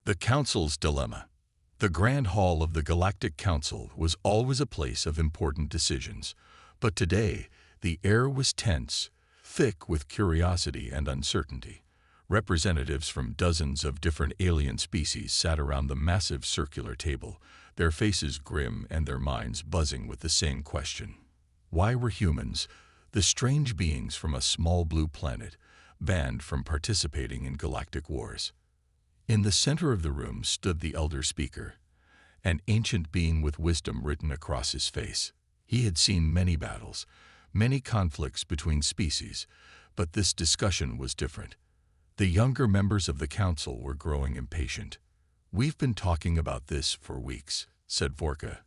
The Council's Dilemma. The Grand Hall of the Galactic Council was always a place of important decisions, but today the air was tense, thick with curiosity and uncertainty. Representatives from dozens of different alien species sat around the massive circular table, their faces grim and their minds buzzing with the same question. Why were humans, the strange beings from a small blue planet, banned from participating in galactic wars? In the center of the room stood the elder speaker, an ancient being with wisdom written across his face. He had seen many battles, many conflicts between species, but this discussion was different. The younger members of the council were growing impatient. "We've been talking about this for weeks," said Vorka,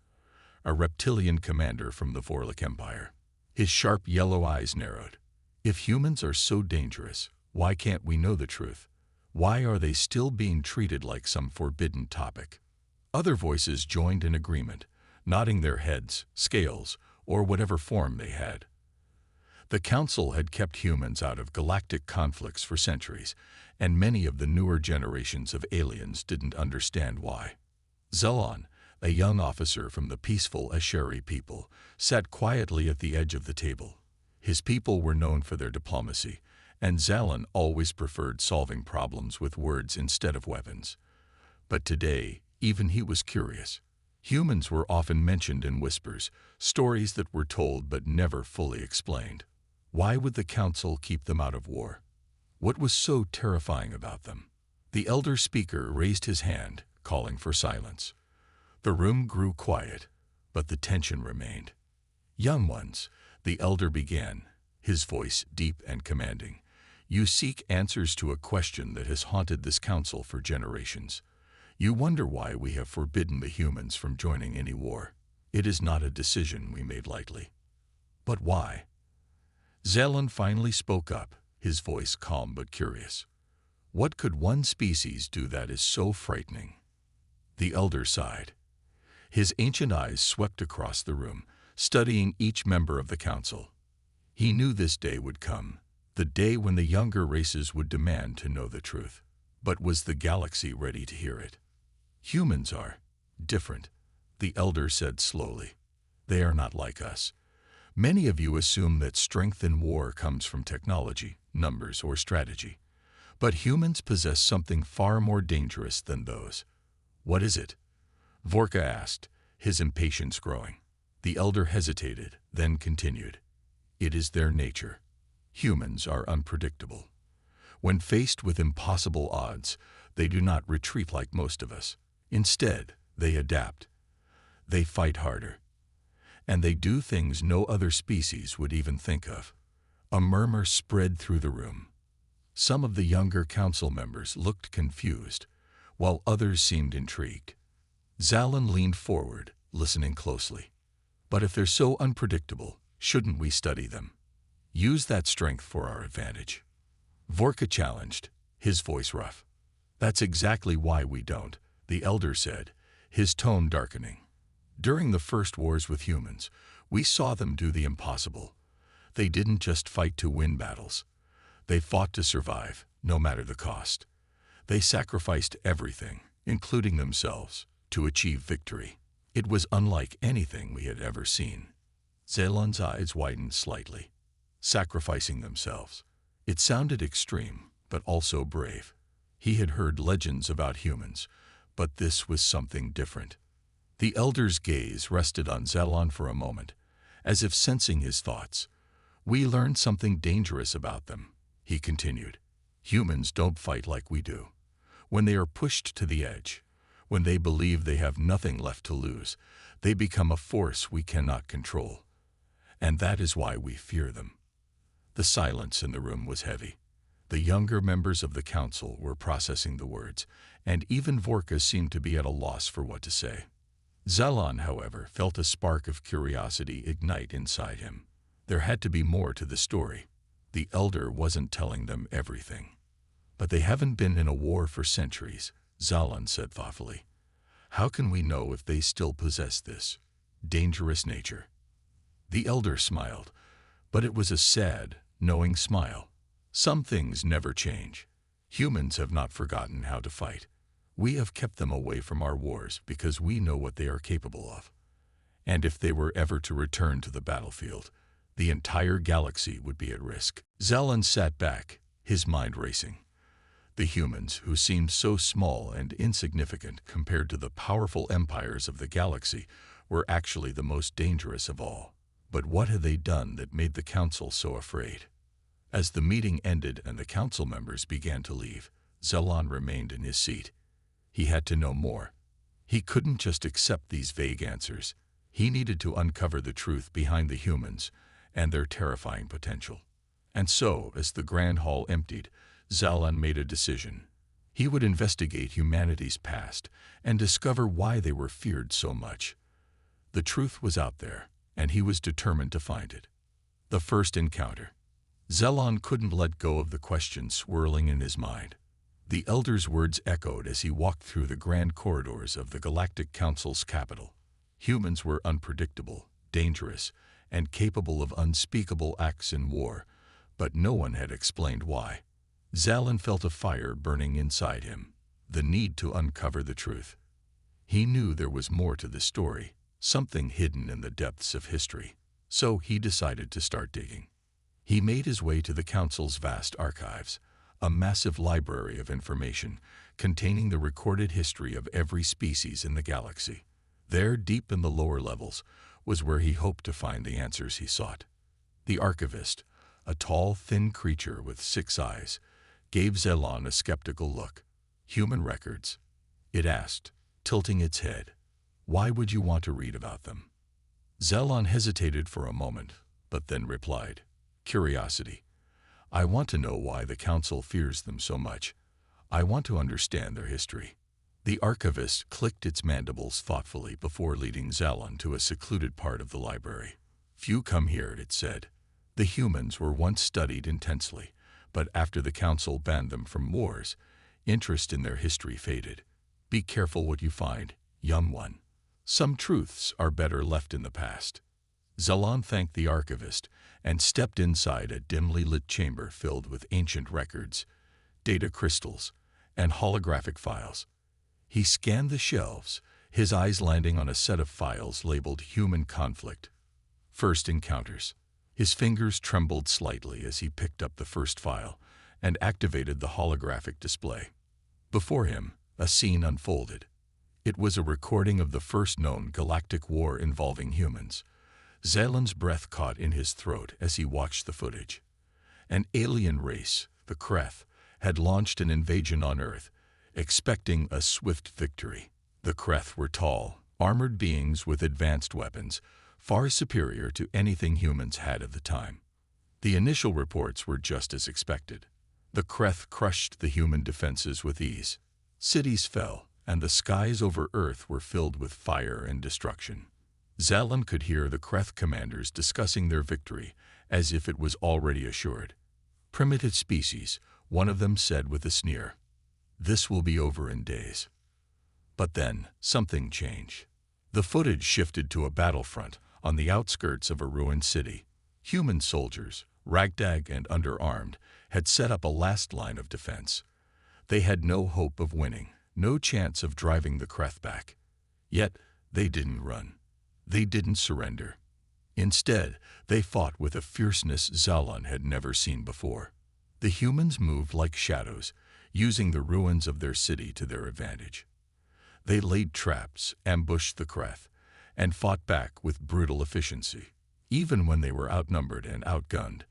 a reptilian commander from the Vorlik Empire. His sharp yellow eyes narrowed. "If humans are so dangerous, why can't we know the truth? Why are they still being treated like some forbidden topic?" Other voices joined in agreement, nodding their heads, scales, or whatever form they had. The Council had kept humans out of galactic conflicts for centuries, and many of the newer generations of aliens didn't understand why. Zelon, a young officer from the peaceful Asheri people, sat quietly at the edge of the table. His people were known for their diplomacy, and Zalon always preferred solving problems with words instead of weapons. But today, even he was curious. Humans were often mentioned in whispers, stories that were told but never fully explained. Why would the Council keep them out of war? What was so terrifying about them? The elder speaker raised his hand, calling for silence. The room grew quiet, but the tension remained. "Young ones," the elder began, his voice deep and commanding. "You seek answers to a question that has haunted this council for generations. You wonder why we have forbidden the humans from joining any war. It is not a decision we made lightly. But why?" Zelon finally spoke up, his voice calm but curious. "What could one species do that is so frightening?" The elder sighed. His ancient eyes swept across the room, studying each member of the council. He knew this day would come, the day when the younger races would demand to know the truth. But was the galaxy ready to hear it? "Humans are different," the elder said slowly. "They are not like us. Many of you assume that strength in war comes from technology, numbers, or strategy. But humans possess something far more dangerous than those." "What is it?" Vorka asked, his impatience growing. The elder hesitated, then continued. "It is their nature. Humans are unpredictable. When faced with impossible odds, they do not retreat like most of us. Instead, they adapt. They fight harder. And they do things no other species would even think of." A murmur spread through the room. Some of the younger council members looked confused, while others seemed intrigued. Zalon leaned forward, listening closely. "But if they're so unpredictable, shouldn't we study them? Use that strength for our advantage?" Vorka challenged, his voice rough. "That's exactly why we don't," the elder said, his tone darkening. "During the first wars with humans, we saw them do the impossible. They didn't just fight to win battles. They fought to survive, no matter the cost. They sacrificed everything, including themselves, to achieve victory. It was unlike anything we had ever seen." Zelon's eyes widened slightly. Sacrificing themselves. It sounded extreme, but also brave. He had heard legends about humans, but this was something different. The elder's gaze rested on Zelon for a moment, as if sensing his thoughts. "We learned something dangerous about them," he continued. "Humans don't fight like we do. When they are pushed to the edge, when they believe they have nothing left to lose, they become a force we cannot control. And that is why we fear them." The silence in the room was heavy. The younger members of the council were processing the words, and even Vorka seemed to be at a loss for what to say. Zelon, however, felt a spark of curiosity ignite inside him. There had to be more to the story. The elder wasn't telling them everything. "But they haven't been in a war for centuries," Zelon said thoughtfully. "How can we know if they still possess this dangerous nature?" The elder smiled, but it was a sad, knowing smile. "Some things never change. Humans have not forgotten how to fight. We have kept them away from our wars because we know what they are capable of. And if they were ever to return to the battlefield, the entire galaxy would be at risk. Zalon sat back, his mind racing. The humans, who seemed so small and insignificant compared to the powerful empires of the galaxy, were actually the most dangerous of all. But what had they done that made the council so afraid? As the meeting ended and the council members began to leave, Zalon remained in his seat. He had to know more. He couldn't just accept these vague answers. He needed to uncover the truth behind the humans and their terrifying potential. And so, as the Grand Hall emptied, Zalon made a decision. He would investigate humanity's past and discover why they were feared so much. The truth was out there, and he was determined to find it. The first encounter. Zalon couldn't let go of the question swirling in his mind. The Elder's words echoed as he walked through the grand corridors of the Galactic Council's capital. Humans were unpredictable, dangerous, and capable of unspeakable acts in war, but no one had explained why. Zalon felt a fire burning inside him, the need to uncover the truth. He knew there was more to the story, something hidden in the depths of history, so he decided to start digging. He made his way to the Council's vast archives, a massive library of information containing the recorded history of every species in the galaxy. There, deep in the lower levels, was where he hoped to find the answers he sought. The archivist, a tall, thin creature with 6 eyes, gave Zalon a skeptical look. "Human records?" it asked, tilting its head. "Why would you want to read about them?" Zalon hesitated for a moment, but then replied, "Curiosity. I want to know why the Council fears them so much. I want to understand their history." The archivist clicked its mandibles thoughtfully before leading Zalon to a secluded part of the library. "Few come here," it said. "The humans were once studied intensely, but after the Council banned them from wars, interest in their history faded. Be careful what you find, young one. Some truths are better left in the past." Zalon thanked the archivist and stepped inside a dimly lit chamber filled with ancient records, data crystals, and holographic files. He scanned the shelves, his eyes landing on a set of files labeled Human Conflict. First Encounters. His fingers trembled slightly as he picked up the first file and activated the holographic display. Before him, a scene unfolded. It was a recording of the first known galactic war involving humans. Zalon's breath caught in his throat as he watched the footage. An alien race, the Kreth, had launched an invasion on Earth, expecting a swift victory. The Kreth were tall, armored beings with advanced weapons, far superior to anything humans had at the time. The initial reports were just as expected. The Kreth crushed the human defenses with ease. Cities fell, and the skies over Earth were filled with fire and destruction. Zalon could hear the Kreth commanders discussing their victory as if it was already assured. "Primitive species," one of them said with a sneer. "This will be over in days." But then, something changed. The footage shifted to a battlefront on the outskirts of a ruined city. Human soldiers, ragtag and underarmed, had set up a last line of defense. They had no hope of winning, no chance of driving the Kreth back. Yet, they didn't run. They didn't surrender. Instead, they fought with a fierceness Zalon had never seen before. The humans moved like shadows, using the ruins of their city to their advantage. They laid traps, ambushed the Kreth, and fought back with brutal efficiency. Even when they were outnumbered and outgunned,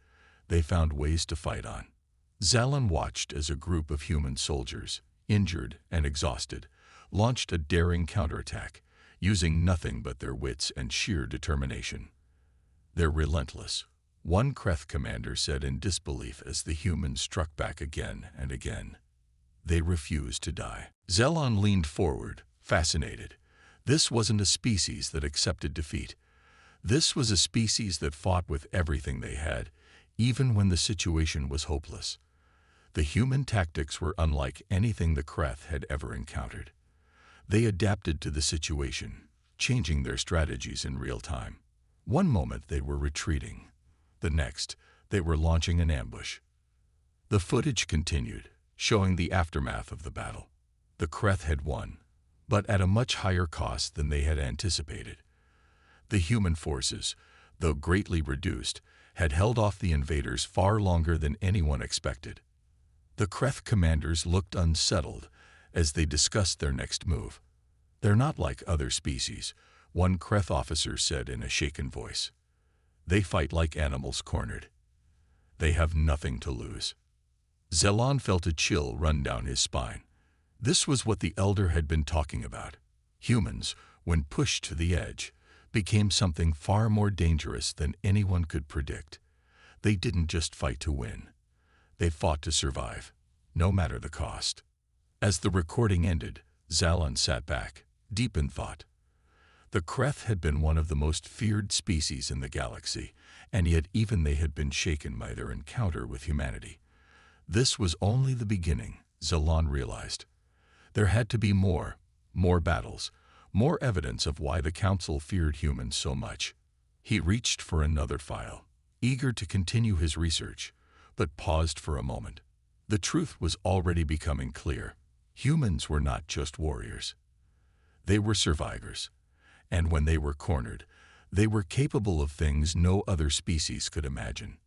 they found ways to fight on. Zalon watched as a group of human soldiers, injured and exhausted, launched a daring counterattack, using nothing but their wits and sheer determination. "They're relentless," one Kreth commander said in disbelief as the humans struck back again and again. "They refuse to die." Zalon leaned forward, fascinated. This wasn't a species that accepted defeat. This was a species that fought with everything they had, even when the situation was hopeless. The human tactics were unlike anything the Kreth had ever encountered. They adapted to the situation, changing their strategies in real time. One moment they were retreating. The next, they were launching an ambush. The footage continued, showing the aftermath of the battle. The Kreth had won, but at a much higher cost than they had anticipated. The human forces, though greatly reduced, had held off the invaders far longer than anyone expected. The Kreth commanders looked unsettled as they discussed their next move. "They're not like other species," one Kreth officer said in a shaken voice. "They fight like animals cornered. They have nothing to lose." Zelon felt a chill run down his spine. This was what the Elder had been talking about. Humans, when pushed to the edge, became something far more dangerous than anyone could predict. They didn't just fight to win. They fought to survive, no matter the cost. As the recording ended, Zalon sat back, deep in thought. The Kreth had been one of the most feared species in the galaxy, and yet even they had been shaken by their encounter with humanity. This was only the beginning, Zalon realized. There had to be more battles, more evidence of why the Council feared humans so much. He reached for another file, eager to continue his research, but paused for a moment. The truth was already becoming clear. Humans were not just warriors. They were survivors, and when they were cornered, they were capable of things no other species could imagine.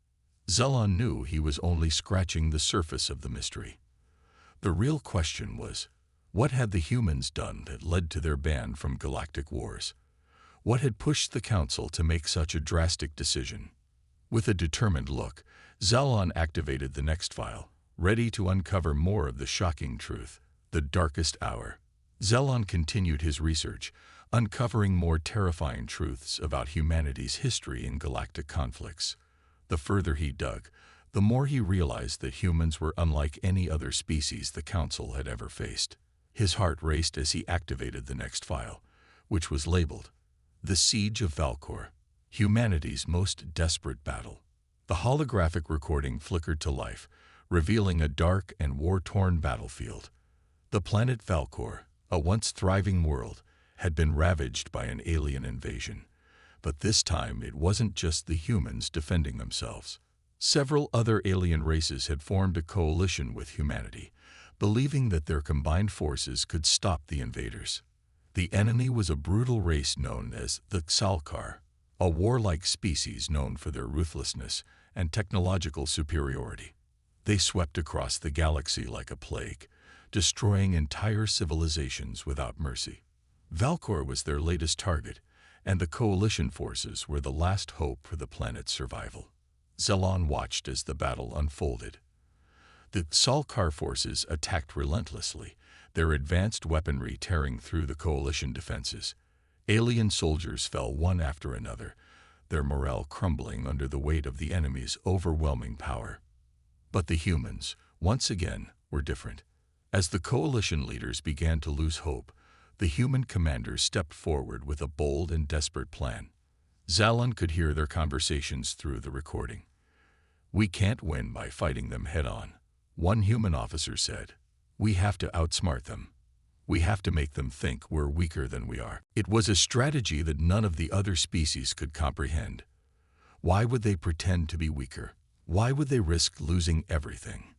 Zelon knew he was only scratching the surface of the mystery. The real question was, what had the humans done that led to their ban from galactic wars? What had pushed the Council to make such a drastic decision? With a determined look, Zelon activated the next file, ready to uncover more of the shocking truth, the darkest hour. Zelon continued his research, uncovering more terrifying truths about humanity's history in galactic conflicts. The further he dug, the more he realized that humans were unlike any other species the Council had ever faced. His heart raced as he activated the next file, which was labeled The Siege of Valkor, Humanity's Most Desperate Battle. The holographic recording flickered to life, revealing a dark and war-torn battlefield. The planet Valkor, a once thriving world, had been ravaged by an alien invasion. But this time it wasn't just the humans defending themselves. Several other alien races had formed a coalition with humanity, believing that their combined forces could stop the invaders. The enemy was a brutal race known as the Xalkar, a warlike species known for their ruthlessness and technological superiority. They swept across the galaxy like a plague, destroying entire civilizations without mercy. Valkor was their latest target, and the coalition forces were the last hope for the planet's survival. Zelon watched as the battle unfolded. The Xalkar forces attacked relentlessly, their advanced weaponry tearing through the coalition defenses. Alien soldiers fell one after another, their morale crumbling under the weight of the enemy's overwhelming power. But the humans, once again, were different. As the coalition leaders began to lose hope, the human commanders stepped forward with a bold and desperate plan. Zalon could hear their conversations through the recording. "We can't win by fighting them head-on," one human officer said. "We have to outsmart them. We have to make them think we're weaker than we are." It was a strategy that none of the other species could comprehend. Why would they pretend to be weaker? Why would they risk losing everything?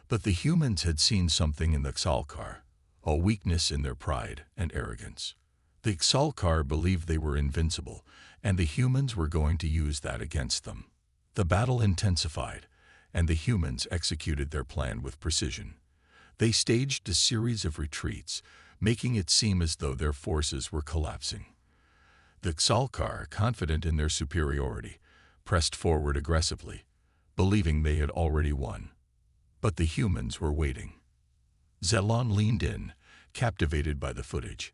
But the humans had seen something in the Xalkar, a weakness in their pride and arrogance. The Xalkar believed they were invincible, and the humans were going to use that against them. The battle intensified, and the humans executed their plan with precision. They staged a series of retreats, making it seem as though their forces were collapsing. The Xalkar, confident in their superiority, pressed forward aggressively, believing they had already won. But the humans were waiting. Zelon leaned in, captivated by the footage.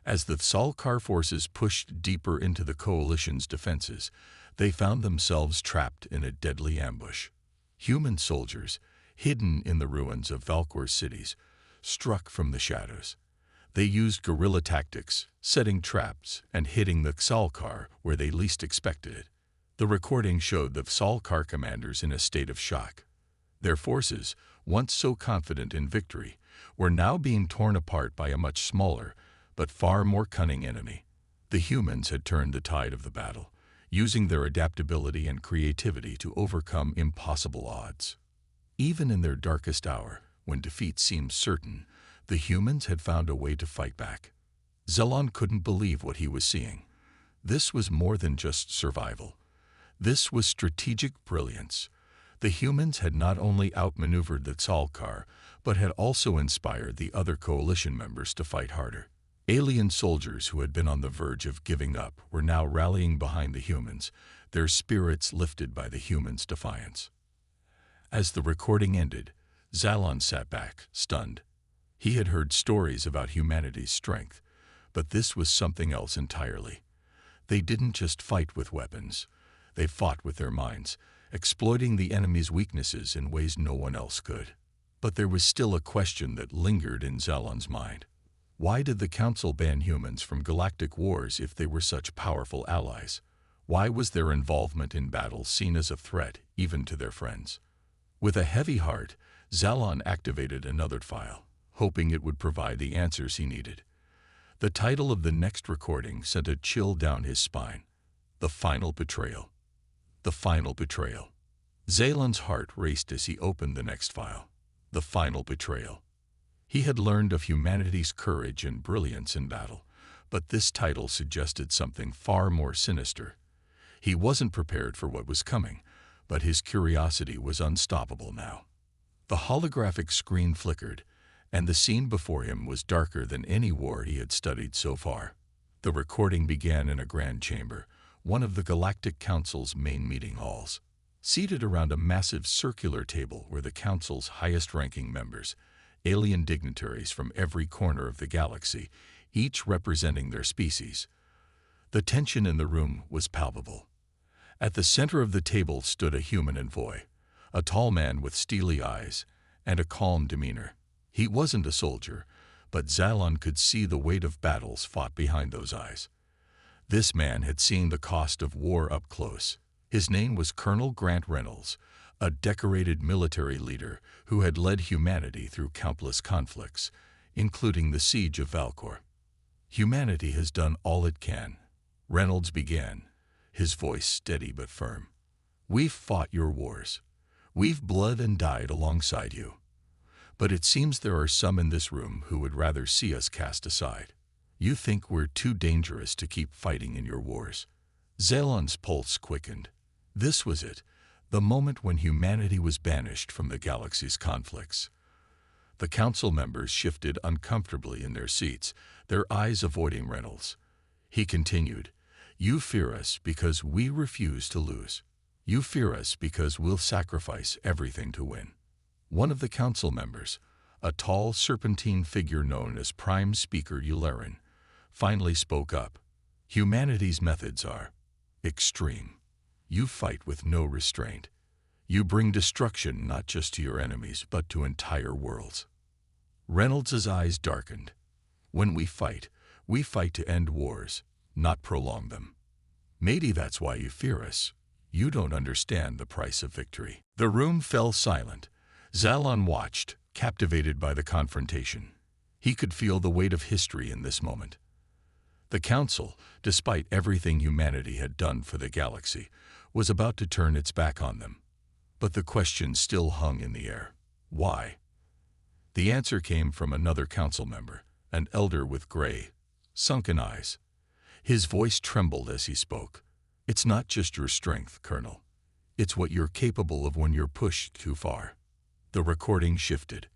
As the Xalkar forces pushed deeper into the coalition's defenses, they found themselves trapped in a deadly ambush. Human soldiers, hidden in the ruins of Valkor's cities, struck from the shadows. They used guerrilla tactics, setting traps and hitting the Xalkar where they least expected it. The recording showed the Xalkar commanders in a state of shock. Their forces, once so confident in victory, were now being torn apart by a much smaller, but far more cunning enemy. The humans had turned the tide of the battle, using their adaptability and creativity to overcome impossible odds. Even in their darkest hour, when defeat seemed certain, The humans had found a way to fight back. Zelon couldn't believe what he was seeing. This was more than just survival. This was strategic brilliance. The humans had not only outmaneuvered the Tsalkar, but had also inspired the other coalition members to fight harder. Alien soldiers who had been on the verge of giving up were now rallying behind the humans, their spirits lifted by the humans' defiance. As the recording ended, Zalon sat back, stunned. He had heard stories about humanity's strength, but this was something else entirely. They didn't just fight with weapons. They fought with their minds, exploiting the enemy's weaknesses in ways no one else could. But there was still a question that lingered in Zalon's mind. Why did the Council ban humans from galactic wars if they were such powerful allies? Why was their involvement in battle seen as a threat even to their friends? With a heavy heart, Zalon activated another file, hoping it would provide the answers he needed. The title of the next recording sent a chill down his spine. The Final Betrayal. The Final Betrayal. Zalon's heart raced as he opened the next file. The Final Betrayal. He had learned of humanity's courage and brilliance in battle, but this title suggested something far more sinister. He wasn't prepared for what was coming, but his curiosity was unstoppable now. The holographic screen flickered, and the scene before him was darker than any war he had studied so far. The recording began in a grand chamber, one of the Galactic Council's main meeting halls. Seated around a massive circular table were the Council's highest-ranking members, alien dignitaries from every corner of the galaxy, each representing their species. The tension in the room was palpable. At the center of the table stood a human envoy, a tall man with steely eyes and a calm demeanor. He wasn't a soldier, but Zalon could see the weight of battles fought behind those eyes. This man had seen the cost of war up close. His name was Colonel Grant Reynolds, a decorated military leader who had led humanity through countless conflicts, including the Siege of Valcor. Humanity has done all it can, Reynolds began, his voice steady but firm. We've fought your wars. We've bled and died alongside you. But it seems there are some in this room who would rather see us cast aside. You think we're too dangerous to keep fighting in your wars. Zalon's pulse quickened. This was it, the moment when humanity was banished from the galaxy's conflicts. The council members shifted uncomfortably in their seats, their eyes avoiding Reynolds. He continued, "You fear us because we refuse to lose. You fear us because we'll sacrifice everything to win." One of the council members, a tall serpentine figure known as Prime Speaker Yularen, finally spoke up. "Humanity's methods are extreme. You fight with no restraint. You bring destruction not just to your enemies, but to entire worlds." Reynolds' eyes darkened. "When we fight to end wars, not prolong them. Maybe that's why you fear us. You don't understand the price of victory." The room fell silent. Zalon watched, captivated by the confrontation. He could feel the weight of history in this moment. The Council, despite everything humanity had done for the galaxy, was about to turn its back on them. But the question still hung in the air. Why? The answer came from another council member, an elder with gray, sunken eyes. His voice trembled as he spoke. "It's not just your strength, Colonel. It's what you're capable of when you're pushed too far." The recording shifted.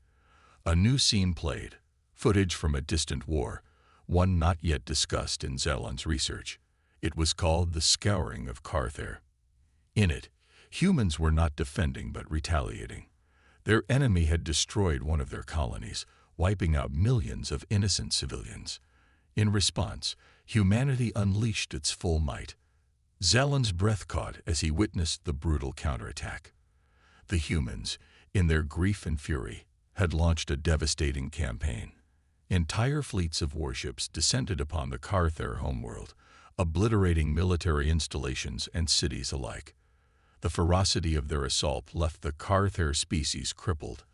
A new scene played, footage from a distant war, one not yet discussed in Zalon's research. It was called the Scouring of Carther. In it, humans were not defending but retaliating. Their enemy had destroyed one of their colonies, wiping out millions of innocent civilians. In response, humanity unleashed its full might. Zalon's breath caught as he witnessed the brutal counterattack. The humans, in their grief and fury, had launched a devastating campaign. Entire fleets of warships descended upon the Carther homeworld, obliterating military installations and cities alike. The ferocity of their assault left the Carther species crippled,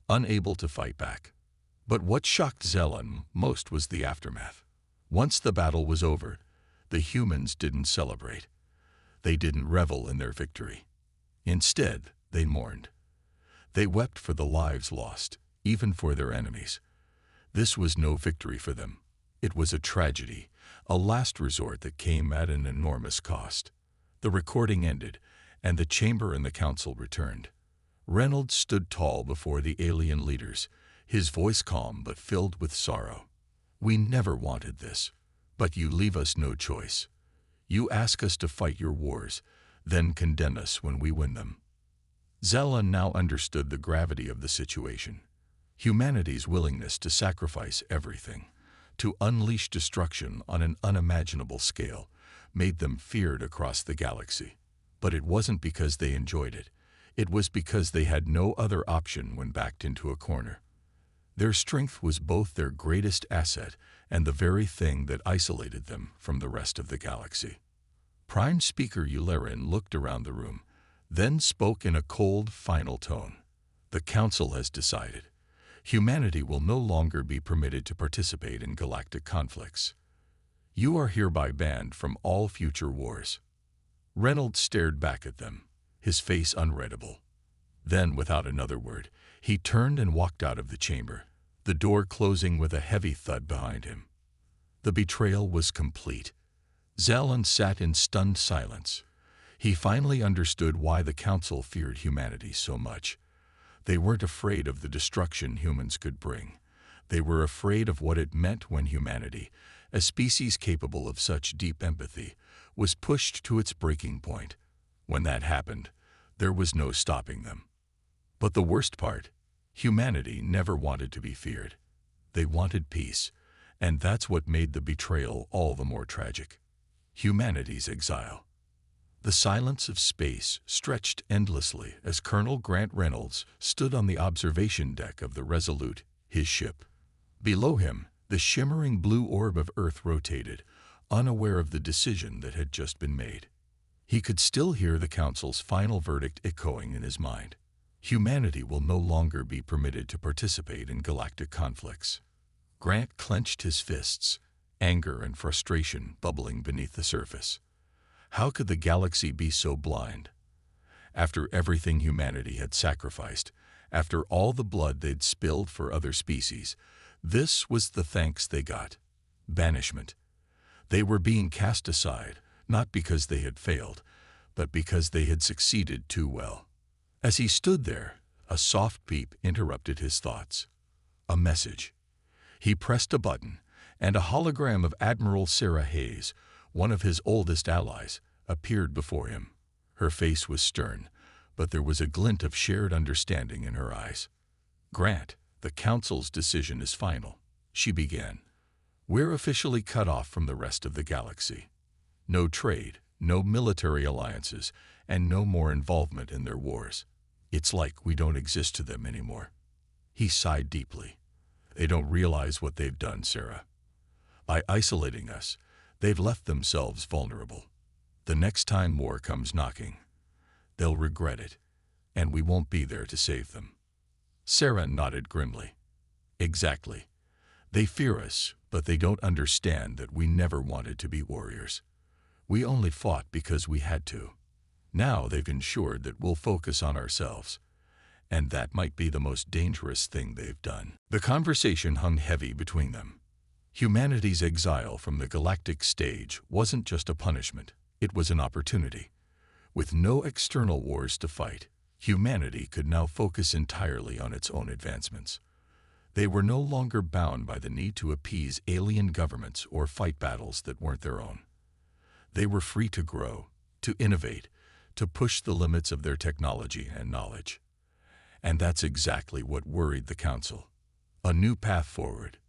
unable to fight back. But what shocked Zalon most was the aftermath. Once the battle was over, the humans didn't celebrate. They didn't revel in their victory. Instead, they mourned. They wept for the lives lost, even for their enemies. This was no victory for them. It was a tragedy, a last resort that came at an enormous cost. The recording ended, and the chamber and the council returned. Reynolds stood tall before the alien leaders, his voice calm but filled with sorrow. "We never wanted this, but you leave us no choice. You ask us to fight your wars, then condemn us when we win them." Zella now understood the gravity of the situation. Humanity's willingness to sacrifice everything, to unleash destruction on an unimaginable scale, made them feared across the galaxy. But it wasn't because they enjoyed it. It was because they had no other option when backed into a corner. Their strength was both their greatest asset and the very thing that isolated them from the rest of the galaxy. Prime Speaker Yularen looked around the room, then spoke in a cold, final tone. "The Council has decided. Humanity will no longer be permitted to participate in galactic conflicts. You are hereby banned from all future wars." Reynolds stared back at them, his face unreadable. Then, without another word, he turned and walked out of the chamber, the door closing with a heavy thud behind him. The betrayal was complete. Zellon sat in stunned silence. He finally understood why the Council feared humanity so much. They weren't afraid of the destruction humans could bring. They were afraid of what it meant when humanity, a species capable of such deep empathy, was pushed to its breaking point. When that happened, there was no stopping them. But the worst part, humanity never wanted to be feared. They wanted peace, and that's what made the betrayal all the more tragic. Humanity's exile. The silence of space stretched endlessly as Colonel Grant Reynolds stood on the observation deck of the Resolute, his ship. Below him, the shimmering blue orb of Earth rotated, unaware of the decision that had just been made. He could still hear the Council's final verdict echoing in his mind. Humanity will no longer be permitted to participate in galactic conflicts. Grant clenched his fists, anger and frustration bubbling beneath the surface. How could the galaxy be so blind? After everything humanity had sacrificed, after all the blood they'd spilled for other species, this was the thanks they got: banishment. They were being cast aside, not because they had failed, but because they had succeeded too well. As he stood there, a soft beep interrupted his thoughts. A message. He pressed a button, and a hologram of Admiral Sarah Hayes, one of his oldest allies, appeared before him. Her face was stern, but there was a glint of shared understanding in her eyes. "Grant, the Council's decision is final," she began. "We're officially cut off from the rest of the galaxy. No trade, no military alliances, and no more involvement in their wars. It's like we don't exist to them anymore." He sighed deeply. "They don't realize what they've done, Sarah. By isolating us, they've left themselves vulnerable. The next time war comes knocking, they'll regret it, and we won't be there to save them." Sarah nodded grimly. "Exactly. They fear us, but they don't understand that we never wanted to be warriors. We only fought because we had to. Now they've ensured that we'll focus on ourselves, and that might be the most dangerous thing they've done." The conversation hung heavy between them. Humanity's exile from the galactic stage wasn't just a punishment, it was an opportunity. With no external wars to fight, humanity could now focus entirely on its own advancements. They were no longer bound by the need to appease alien governments or fight battles that weren't their own. They were free to grow, to innovate, to push the limits of their technology and knowledge. And that's exactly what worried the Council. A new path forward.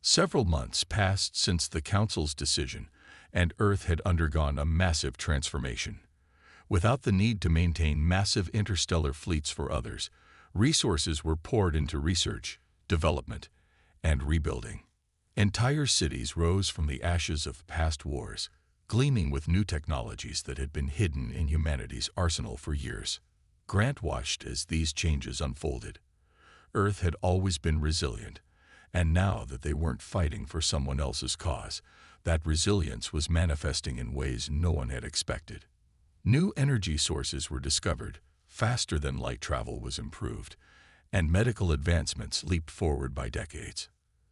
Several months passed since the Council's decision, and Earth had undergone a massive transformation. Without the need to maintain massive interstellar fleets for others, resources were poured into research, development, and rebuilding. Entire cities rose from the ashes of past wars, gleaming with new technologies that had been hidden in humanity's arsenal for years. Grant watched as these changes unfolded. Earth had always been resilient, and now that they weren't fighting for someone else's cause, that resilience was manifesting in ways no one had expected. New energy sources were discovered, faster than light travel was improved, and medical advancements leaped forward by decades.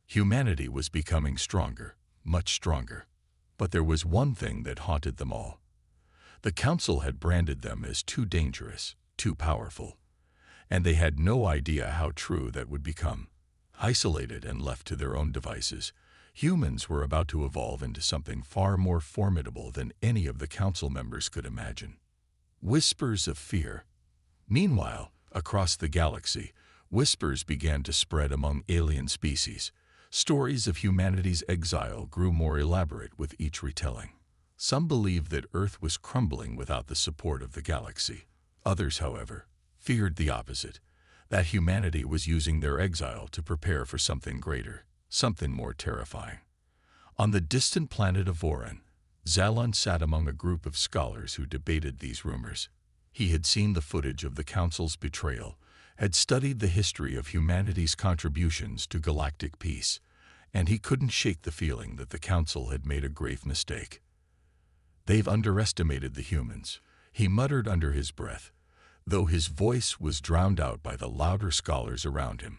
Humanity was becoming stronger, much stronger. But there was one thing that haunted them all. The Council had branded them as too dangerous, too powerful, and they had no idea how true that would become. Isolated and left to their own devices, humans were about to evolve into something far more formidable than any of the Council members could imagine. Whispers of fear. Meanwhile, across the galaxy, whispers began to spread among alien species. Stories of humanity's exile grew more elaborate with each retelling. Some believed that Earth was crumbling without the support of the galaxy. Others, however, feared the opposite, that humanity was using their exile to prepare for something greater, something more terrifying. On the distant planet of Voron, Zalon sat among a group of scholars who debated these rumors. He had seen the footage of the Council's betrayal, had studied the history of humanity's contributions to galactic peace, and he couldn't shake the feeling that the Council had made a grave mistake. "They've underestimated the humans," he muttered under his breath, though his voice was drowned out by the louder scholars around him.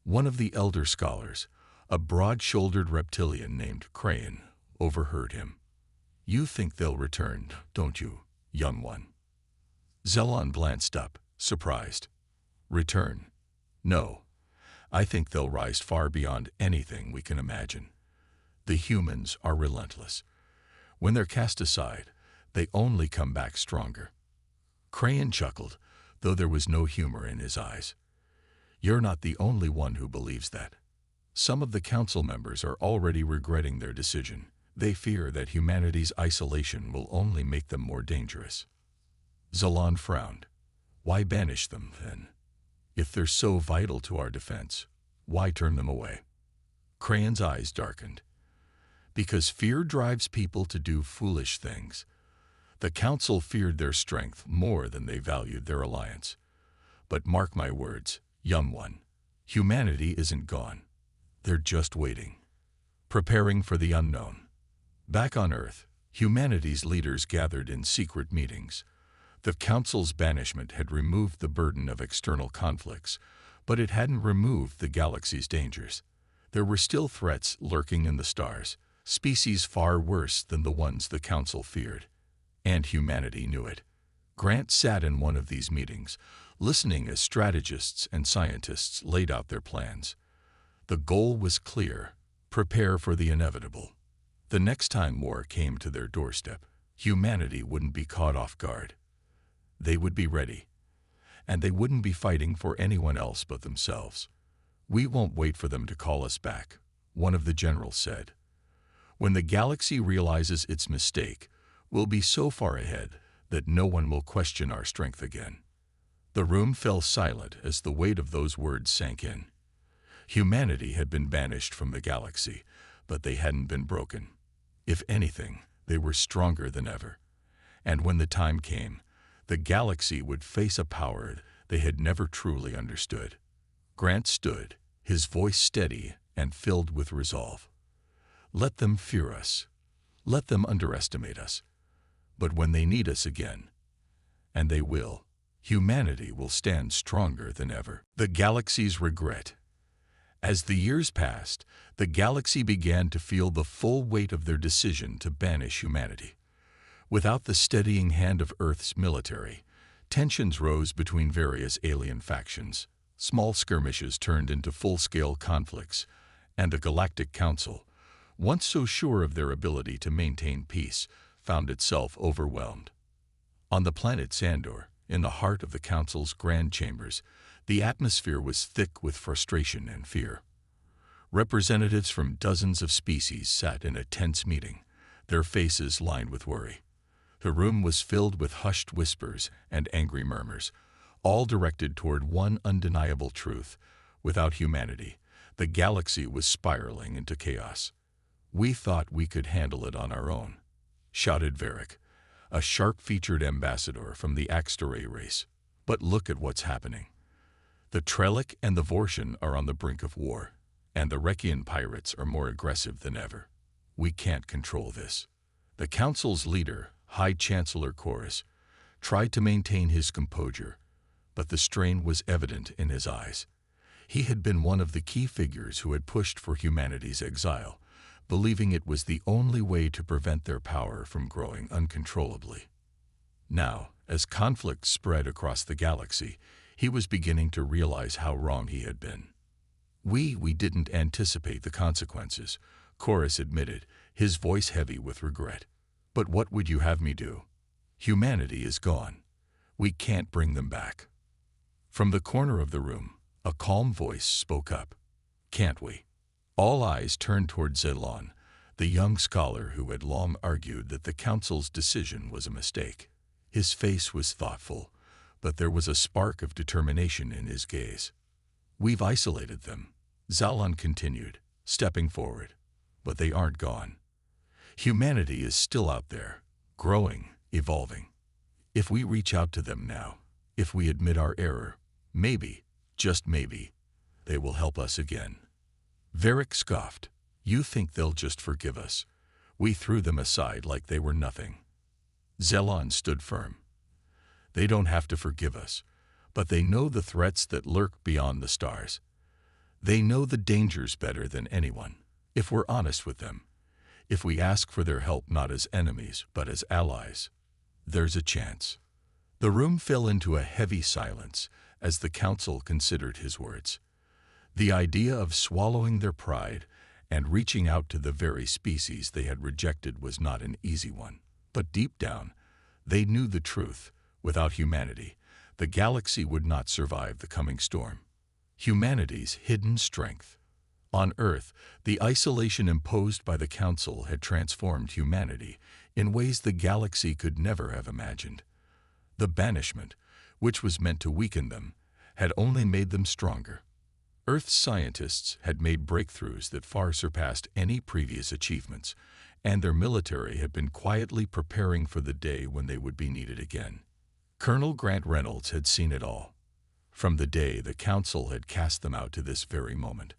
One of the elder scholars, a broad-shouldered reptilian named Crayon, overheard him. "You think they'll return, don't you, young one?" Zalon glanced up, surprised. "Return? No. I think they'll rise far beyond anything we can imagine. The humans are relentless. When they're cast aside, they only come back stronger." Crayon chuckled, though there was no humor in his eyes. "You're not the only one who believes that. Some of the Council members are already regretting their decision. They fear that humanity's isolation will only make them more dangerous." Zalon frowned. "Why banish them, then? If they're so vital to our defense, why turn them away?" Crayon's eyes darkened. "Because fear drives people to do foolish things. The Council feared their strength more than they valued their alliance. But mark my words, young one, humanity isn't gone. They're just waiting, preparing for the unknown." Back on Earth, humanity's leaders gathered in secret meetings. The Council's banishment had removed the burden of external conflicts, but it hadn't removed the galaxy's dangers. There were still threats lurking in the stars, species far worse than the ones the Council feared. And humanity knew it. Grant sat in one of these meetings, listening as strategists and scientists laid out their plans. The goal was clear: prepare for the inevitable. The next time war came to their doorstep, humanity wouldn't be caught off guard. They would be ready, and they wouldn't be fighting for anyone else but themselves. "We won't wait for them to call us back," one of the generals said. "When the galaxy realizes its mistake, we'll be so far ahead that no one will question our strength again." The room fell silent as the weight of those words sank in. Humanity had been banished from the galaxy, but they hadn't been broken. If anything, they were stronger than ever. And when the time came, the galaxy would face a power they had never truly understood. Grant stood, his voice steady and filled with resolve. "Let them fear us. Let them underestimate us. But when they need us again, and they will, humanity will stand stronger than ever." The galaxy's regret. As the years passed, the galaxy began to feel the full weight of their decision to banish humanity. Without the steadying hand of Earth's military, tensions rose between various alien factions. Small skirmishes turned into full-scale conflicts, and the Galactic Council, once so sure of their ability to maintain peace, found itself overwhelmed. On the planet Sandor, in the heart of the Council's grand chambers, the atmosphere was thick with frustration and fear. Representatives from dozens of species sat in a tense meeting, their faces lined with worry. The room was filled with hushed whispers and angry murmurs, all directed toward one undeniable truth: without humanity, the galaxy was spiraling into chaos. "We thought we could handle it on our own," shouted Varric, a sharp-featured ambassador from the Axtoray race. "But look at what's happening. The Trellic and the Vortian are on the brink of war, and the Rekian pirates are more aggressive than ever. We can't control this." The Council's leader, High Chancellor Chorus, tried to maintain his composure, but the strain was evident in his eyes. He had been one of the key figures who had pushed for humanity's exile, believing it was the only way to prevent their power from growing uncontrollably. Now, as conflict spread across the galaxy, he was beginning to realize how wrong he had been. We didn't anticipate the consequences," Chorus admitted, his voice heavy with regret. "But what would you have me do? Humanity is gone. We can't bring them back." From the corner of the room, a calm voice spoke up. "Can't we?" All eyes turned toward Zelon, the young scholar who had long argued that the Council's decision was a mistake. His face was thoughtful, but there was a spark of determination in his gaze. "We've isolated them," Zelon continued, stepping forward. "But they aren't gone. Humanity is still out there, growing, evolving. If we reach out to them now, if we admit our error, maybe, just maybe, they will help us again." Varric scoffed. "You think they'll just forgive us? We threw them aside like they were nothing." Zelon stood firm. "They don't have to forgive us, but they know the threats that lurk beyond the stars. They know the dangers better than anyone. If we're honest with them, if we ask for their help not as enemies but as allies, there's a chance." The room fell into a heavy silence as the Council considered his words. The idea of swallowing their pride and reaching out to the very species they had rejected was not an easy one. But deep down, they knew the truth. Without humanity, the galaxy would not survive the coming storm. Humanity's hidden strength. On Earth, the isolation imposed by the Council had transformed humanity in ways the galaxy could never have imagined. The banishment, which was meant to weaken them, had only made them stronger. Earth's scientists had made breakthroughs that far surpassed any previous achievements, and their military had been quietly preparing for the day when they would be needed again. Colonel Grant Reynolds had seen it all. From the day the Council had cast them out to this very moment,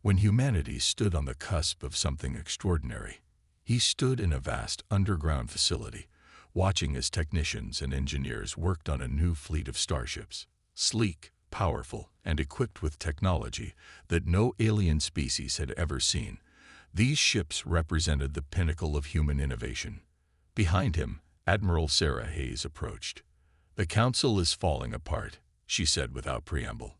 when humanity stood on the cusp of something extraordinary. He stood in a vast underground facility, watching as technicians and engineers worked on a new fleet of starships, sleek, powerful, and equipped with technology that no alien species had ever seen. These ships represented the pinnacle of human innovation. Behind him, Admiral Sarah Hayes approached. "The Council is falling apart," she said without preamble.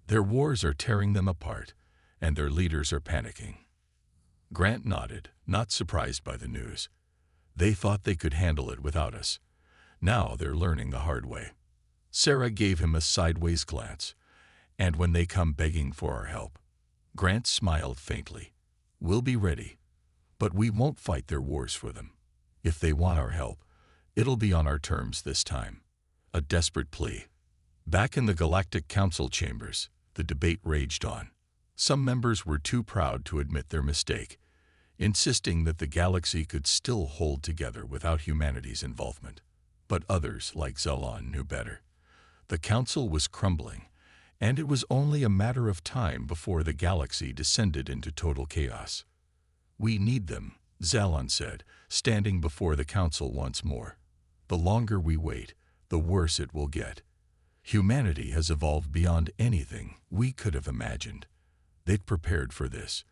"Their wars are tearing them apart, and their leaders are panicking." Grant nodded, not surprised by the news. "They thought they could handle it without us. Now they're learning the hard way." Sarah gave him a sideways glance. "And when they come begging for our help?" Grant smiled faintly. "We'll be ready, but we won't fight their wars for them. If they want our help, it'll be on our terms this time." A desperate plea. Back in the Galactic Council chambers, the debate raged on. Some members were too proud to admit their mistake, insisting that the galaxy could still hold together without humanity's involvement. But others, like Zelon, knew better. The Council was crumbling, and it was only a matter of time before the galaxy descended into total chaos. "We need them," Zelon said, standing before the Council once more. "The longer we wait, the worse it will get. Humanity has evolved beyond anything we could have imagined. They'd prepared for this.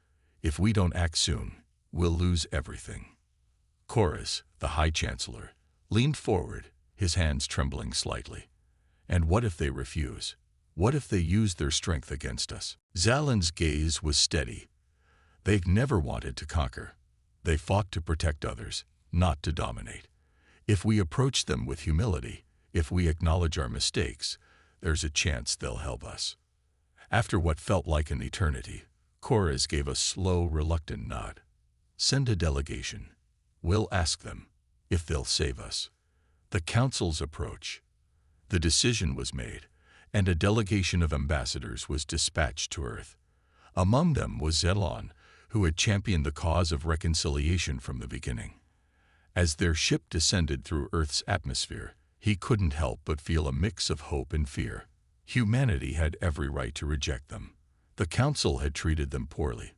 If we don't act soon, we'll lose everything." Chorus, the High Chancellor, leaned forward, his hands trembling slightly. "And what if they refuse? What if they use their strength against us?" Zelon's gaze was steady. "They've never wanted to conquer. They fought to protect others, not to dominate. If we approach them with humility, if we acknowledge our mistakes, there's a chance they'll help us." After what felt like an eternity, Chorus gave a slow, reluctant nod. "Send a delegation. We'll ask them if they'll save us." The Council's approach. The decision was made, and a delegation of ambassadors was dispatched to Earth. Among them was Zelon, who had championed the cause of reconciliation from the beginning. As their ship descended through Earth's atmosphere, he couldn't help but feel a mix of hope and fear. Humanity had every right to reject them. The Council had treated them poorly,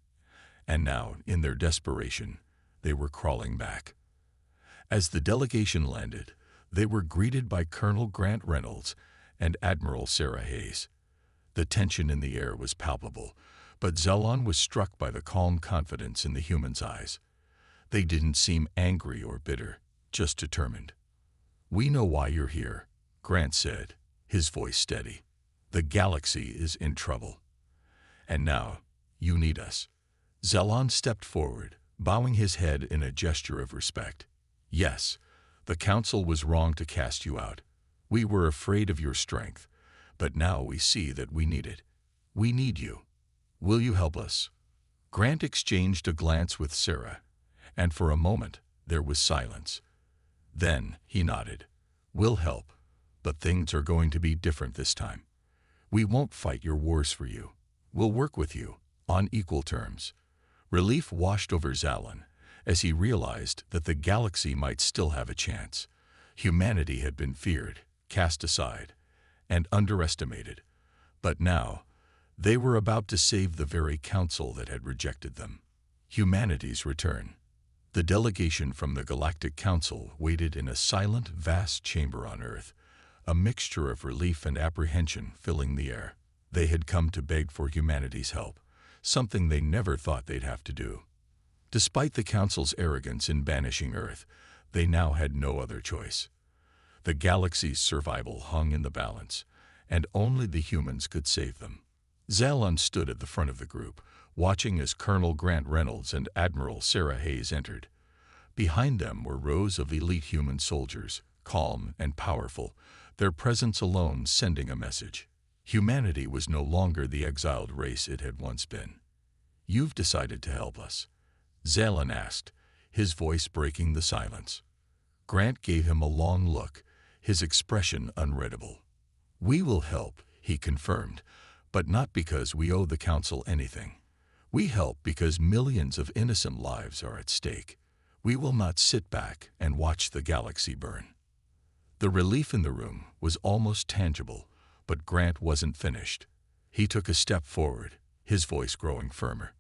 and now, in their desperation, they were crawling back. As the delegation landed, they were greeted by Colonel Grant Reynolds and Admiral Sarah Hayes. The tension in the air was palpable, but Zelon was struck by the calm confidence in the humans' eyes. They didn't seem angry or bitter, just determined. "We know why you're here," Grant said, his voice steady. "The galaxy is in trouble. And now, you need us." Zelon stepped forward, bowing his head in a gesture of respect. "Yes, the Council was wrong to cast you out. We were afraid of your strength, but now we see that we need it. We need you. Will you help us?" Grant exchanged a glance with Sarah, and for a moment there was silence. Then he nodded. "We'll help, but things are going to be different this time. We won't fight your wars for you. We'll work with you, on equal terms." Relief washed over Zelon as he realized that the galaxy might still have a chance. Humanity had been feared, cast aside, and underestimated, but now they were about to save the very council that had rejected them. Humanity's return. The delegation from the Galactic Council waited in a silent, vast chamber on Earth, a mixture of relief and apprehension filling the air. They had come to beg for humanity's help, something they never thought they'd have to do. Despite the Council's arrogance in banishing Earth, they now had no other choice. The galaxy's survival hung in the balance, and only the humans could save them. Zelon stood at the front of the group, watching as Colonel Grant Reynolds and Admiral Sarah Hayes entered. Behind them were rows of elite human soldiers, calm and powerful, their presence alone sending a message. Humanity was no longer the exiled race it had once been. "You've decided to help us?" Zelon asked, his voice breaking the silence. Grant gave him a long look, his expression unreadable. "We will help," he confirmed, "but not because we owe the Council anything. We help because millions of innocent lives are at stake. We will not sit back and watch the galaxy burn." The relief in the room was almost tangible, but Grant wasn't finished. He took a step forward, his voice growing firmer.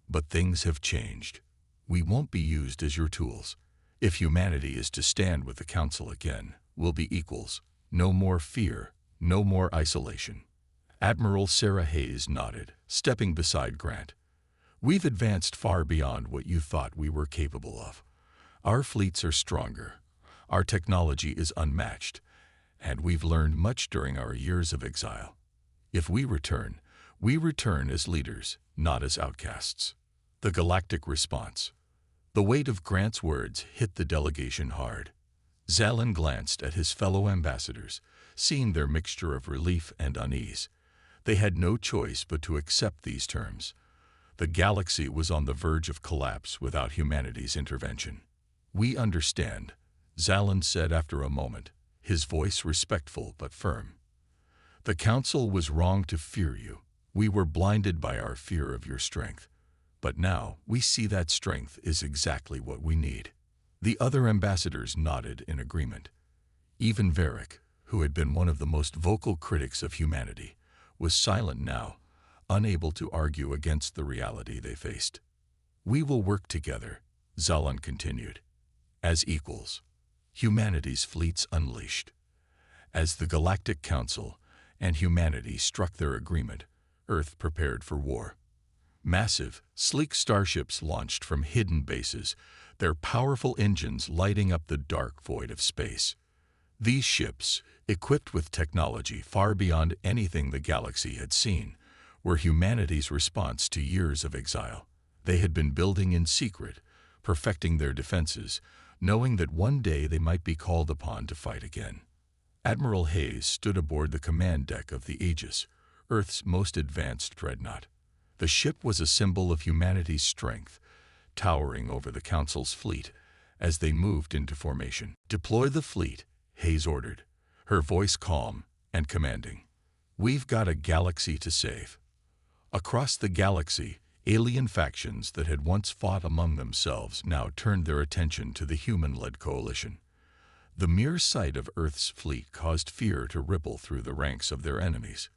"But things have changed. We won't be used as your tools. If humanity is to stand with the Council again, we'll be equals. No more fear, no more isolation." Admiral Sarah Hayes nodded, stepping beside Grant. "We've advanced far beyond what you thought we were capable of. Our fleets are stronger, our technology is unmatched, and we've learned much during our years of exile. If we return as leaders, not as outcasts." The galactic response. The weight of Grant's words hit the delegation hard. Zelon glanced at his fellow ambassadors, seeing their mixture of relief and unease. They had no choice but to accept these terms. The galaxy was on the verge of collapse without humanity's intervention. "We understand," Zelon said after a moment, his voice respectful but firm. "The Council was wrong to fear you. We were blinded by our fear of your strength. But now we see that strength is exactly what we need." The other ambassadors nodded in agreement. Even Varric, who had been one of the most vocal critics of humanity, was silent now, unable to argue against the reality they faced. "We will work together," Zelon continued, "as equals. Humanity's fleets unleashed." As the Galactic Council and humanity struck their agreement, Earth prepared for war. Massive, sleek starships launched from hidden bases, their powerful engines lighting up the dark void of space. These ships, equipped with technology far beyond anything the galaxy had seen, were humanity's response to years of exile. They had been building in secret, perfecting their defenses, knowing that one day they might be called upon to fight again. Admiral Hayes stood aboard the command deck of the Aegis, Earth's most advanced dreadnought. The ship was a symbol of humanity's strength, towering over the Council's fleet as they moved into formation. "Deploy the fleet," Hayes ordered, her voice calm and commanding. "We've got a galaxy to save." Across the galaxy, alien factions that had once fought among themselves now turned their attention to the human-led coalition. The mere sight of Earth's fleet caused fear to ripple through the ranks of their enemies.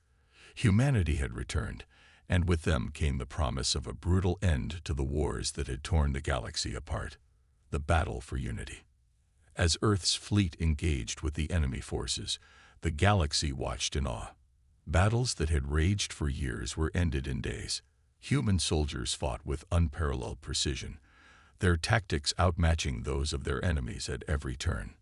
Humanity had returned, and with them came the promise of a brutal end to the wars that had torn the galaxy apart. The battle for unity. As Earth's fleet engaged with the enemy forces, the galaxy watched in awe. Battles that had raged for years were ended in days. Human soldiers fought with unparalleled precision, their tactics outmatching those of their enemies at every turn.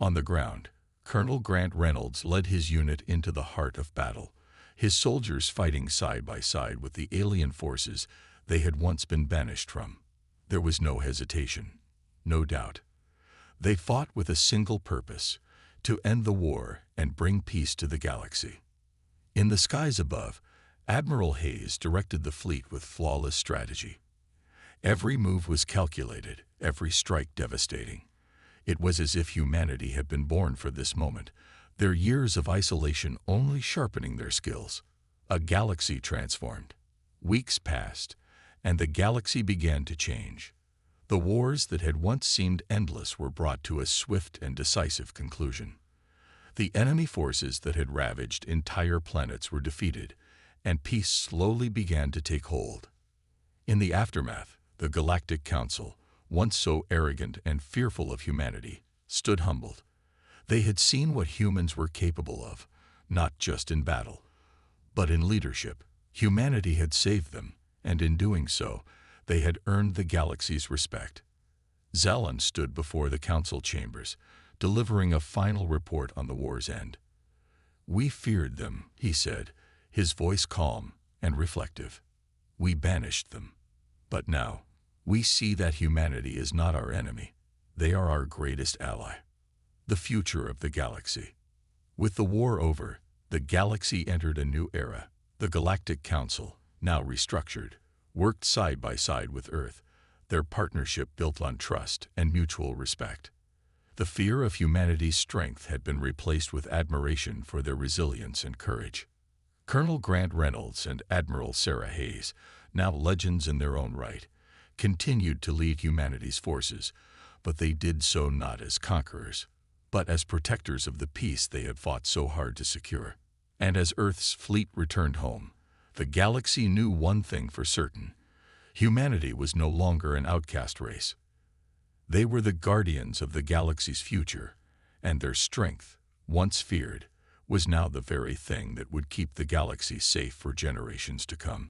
On the ground, Colonel Grant Reynolds led his unit into the heart of battle, his soldiers fighting side by side with the alien forces they had once been banished from. There was no hesitation, no doubt. They fought with a single purpose: to end the war and bring peace to the galaxy. In the skies above, Admiral Hayes directed the fleet with flawless strategy. Every move was calculated, every strike devastating. It was as if humanity had been born for this moment, their years of isolation only sharpening their skills. A galaxy transformed. Weeks passed, and the galaxy began to change. The wars that had once seemed endless were brought to a swift and decisive conclusion. The enemy forces that had ravaged entire planets were defeated, and peace slowly began to take hold. In the aftermath, the Galactic Council, once so arrogant and fearful of humanity, stood humbled. They had seen what humans were capable of, not just in battle, but in leadership. Humanity had saved them, and in doing so, they had earned the galaxy's respect. Zalon stood before the council chambers, delivering a final report on the war's end. "We feared them," he said, his voice calm and reflective. "We banished them. But now, we see that humanity is not our enemy. They are our greatest ally. The future of the galaxy." With the war over, the galaxy entered a new era. The Galactic Council, now restructured, worked side by side with Earth, their partnership built on trust and mutual respect. The fear of humanity's strength had been replaced with admiration for their resilience and courage. Colonel Grant Reynolds and Admiral Sarah Hayes, now legends in their own right, continued to lead humanity's forces, but they did so not as conquerors, but as protectors of the peace they had fought so hard to secure. And as Earth's fleet returned home, the galaxy knew one thing for certain: humanity was no longer an outcast race. They were the guardians of the galaxy's future, and their strength, once feared, was now the very thing that would keep the galaxy safe for generations to come.